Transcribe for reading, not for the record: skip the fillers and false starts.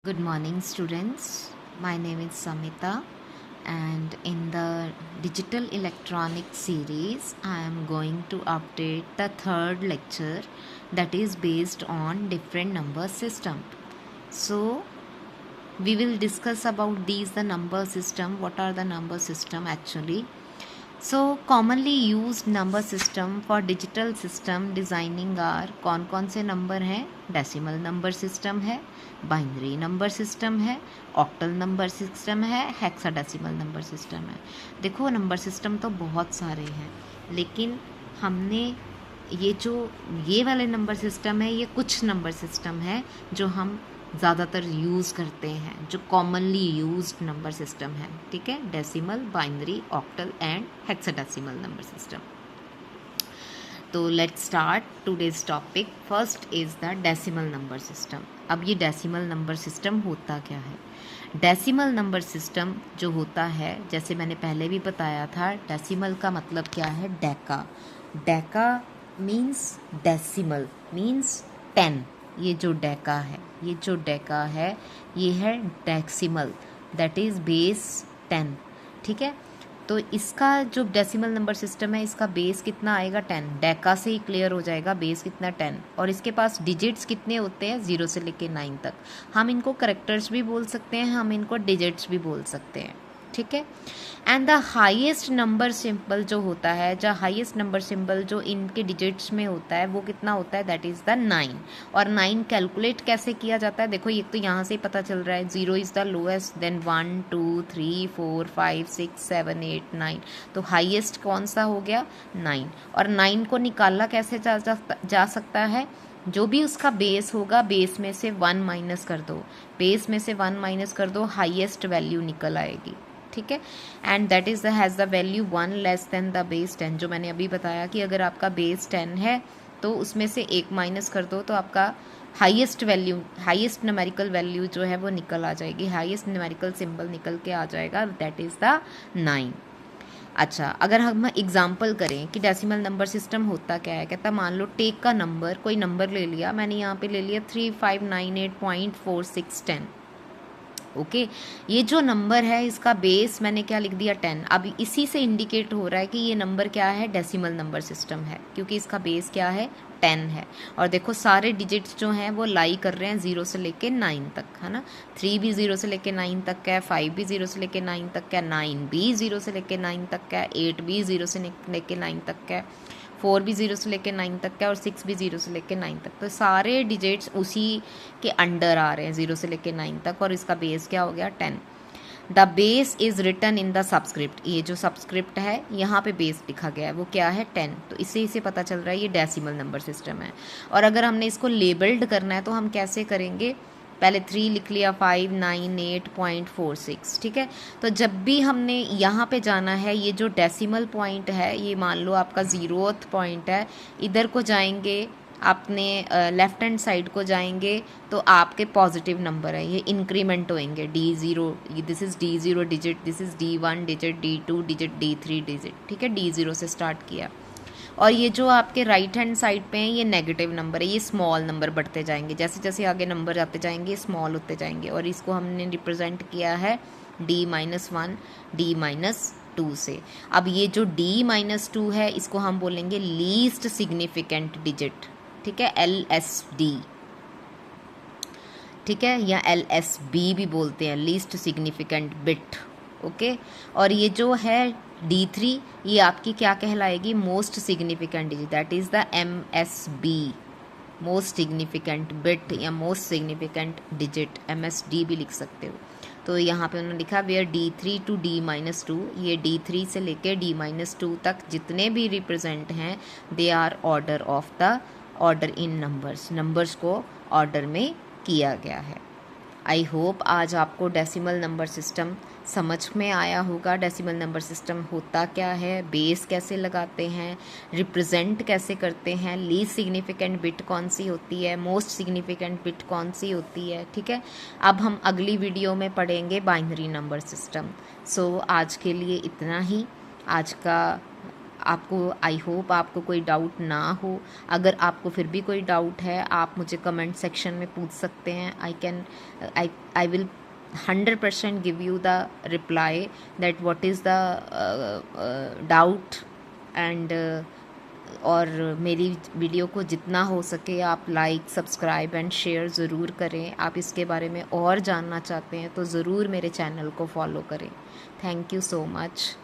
Good morning, students. My name is Samita, and in the digital electronic series, I am going to update the third lecture that is based on different number system. So, we will discuss about these the number system. What are the number system actually? So commonly used number system for digital system designing are कौन से number हैं? Decimal number system है, binary number system है, octal number system है, hexadecimal number system है. देखो number system तो बहुत सारे हैं, लेकिन हमने ये वाले नंबर सिस्टम है, ये कुछ नंबर सिस्टम है जो हम ज़्यादातर यूज़ करते हैं, जो कॉमनली यूज्ड नंबर सिस्टम है. ठीक है, decimal, binary, octal and hexadecimal number system. तो let's start today's topic. First is the decimal number system. अब ये डेसिमल नंबर सिस्टम होता क्या है? डेसिमल नंबर सिस्टम जो होता है, जैसे मैंने पहले भी बताया था, डेसिमल का मतलब क्या है? Deka. Deka means decimal means 10. ये जो डेका है ये है डेसिमल, दैट इज़ बेस 10. ठीक है, तो इसका जो डेसिमल नंबर सिस्टम है, इसका बेस कितना आएगा? 10. डेका से ही क्लियर हो जाएगा बेस कितना? 10. और इसके पास डिजिट्स कितने होते हैं? 0 से लेके 9 तक. हम इनको करेक्टर्स भी बोल सकते हैं, हम इनको डिजिट्स भी बोल सकते हैं. ठीक है, and the highest number symbol जो होता है, जो हाईएस्ट नंबर सिंबल जो इनके डिजिट्स में होता है, वो कितना होता है? That is the 9. और 9 कैलकुलेट कैसे किया जाता है? देखो, ये तो यहाँ से ही पता चल रहा है. 0 इज़ द लोएस्ट, देन 1 2 3 4 5 6 7 8 9. तो हाईएस्ट कौन सा हो गया? 9. और 9 को निकाला कैसे जा सकता है? जो भी उसका बेस होगा, बेस में से 1 माइनस कर दो, बेस में से 1 माइनस कर दो, हाईएस्ट वैल्यू निकल आएगी. ठीक है, and that is has the value 1 less than the base 10. जो मैंने अभी बताया कि अगर आपका बेस 10 है तो उसमें से 1 माइनस कर दो तो आपका हाईएस्ट न्यूमेरिकल वैल्यू जो है वो निकल आ जाएगी, हाईएस्ट न्यूमेरिकल सिंबल निकल के आ जाएगा, दैट इज़ द 9. अच्छा, अगर हम एग्जाम्पल करें कि डेसिमल नंबर सिस्टम होता क्या है, कहता मान लो टेक का नंबर, कोई नंबर ले लिया, मैंने यहाँ पे ले लिया 3598.4610. ओके, ये जो नंबर है इसका बेस मैंने क्या लिख दिया? 10. अब इसी से इंडिकेट हो रहा है कि ये नंबर क्या है? डेसिमल नंबर सिस्टम है, क्योंकि इसका बेस क्या है? 10 है. और देखो सारे डिजिट्स जो हैं वो लाई कर रहे हैं 0 से लेके 9 तक, है ना. 3 भी 0 से लेके 9 तक का है, 5 भी 0 से लेके 9 तक का है, 9 भी 0 से लेके 9 तक का है, 8 भी 0 से लेके 9 तक का है, 4 भी 0 से लेके 9 तक का है, और 6 भी 0 से लेके 9 तक. तो सारे डिजिट्स उसी के अंडर आ रहे हैं 0 से लेके 9 तक, और इसका बेस क्या हो गया? 10. The base is written in the subscript. ये जो सबस्क्रिप्ट है यहाँ पे बेस लिखा गया है वो क्या है? 10. तो इसे पता चल रहा है ये डेसिमल नंबर सिस्टम है. और अगर हमने इसको लेबल्ड करना है तो हम कैसे करेंगे? पहले 3 लिख लिया, 598.46. ठीक है, तो जब भी हमने यहाँ पे जाना है, ये जो डेसिमल पॉइंट है, ये मान लो आपका 0th पॉइंट है, इधर को जाएंगे, आपने लेफ्ट हैंड साइड को जाएंगे तो आपके पॉजिटिव नंबर है, ये इंक्रीमेंट होएंगे. D0, this is D0 digit, this is D1 digit, D2 digit, D3 digit. ठीक है, D0 से स्टार्ट किया. और ये जो आपके राइट हैंड साइड पे हैं, ये नेगेटिव नंबर है, ये स्मॉल नंबर बढ़ते जाएंगे, जैसे जैसे आगे नंबर जाते जाएंगे स्मॉल होते जाएंगे. और इसको हमने रिप्रेजेंट किया है D-1, D-2 से. अब ये जो D-2 है, इसको हम बोलेंगे लीस्ट सिग्निफिकेंट डिजिट. ठीक है, LSD. ठीक है, या LSB भी बोलते हैं, लीस्ट सिग्निफिकेंट बिट. ओके, और ये जो है D3, ये आपकी क्या कहलाएगी? Most significant digit, that is the MSB, most significant bit या मोस्ट सिग्निफिकेंट डिजिट. MSD भी लिख सकते हो. तो यहाँ पे उन्होंने लिखा वेयर D3 to D-2, ये D3 से लेके D-2 तक जितने भी रिप्रेजेंट हैं, they are order of the order in numbers को ऑर्डर में किया गया है. आई होप आज आपको डेसिमल नंबर सिस्टम समझ में आया होगा. डेसिमल नंबर सिस्टम होता क्या है, बेस कैसे लगाते हैं, रिप्रेजेंट कैसे करते हैं, लीस्ट सिग्निफिकेंट बिट कौन सी होती है, मोस्ट सिग्निफिकेंट बिट कौन सी होती है. ठीक है, अब हम अगली वीडियो में पढ़ेंगे बाइनरी नंबर सिस्टम. सो आज के लिए इतना ही. आपको आई होप आपको कोई डाउट ना हो। अगर आपको फिर भी कोई डाउट है आप मुझे कमेंट सेक्शन में पूछ सकते हैं। I will 100% give you the reply that what is the doubt and और मेरी वीडियो को जितना हो सके आप लाइक सब्सक्राइब एंड शेयर ज़रूर करें। आप इसके बारे में और जानना चाहते हैं तो ज़रूर मेरे चैनल को फॉलो करें। Thank you so much.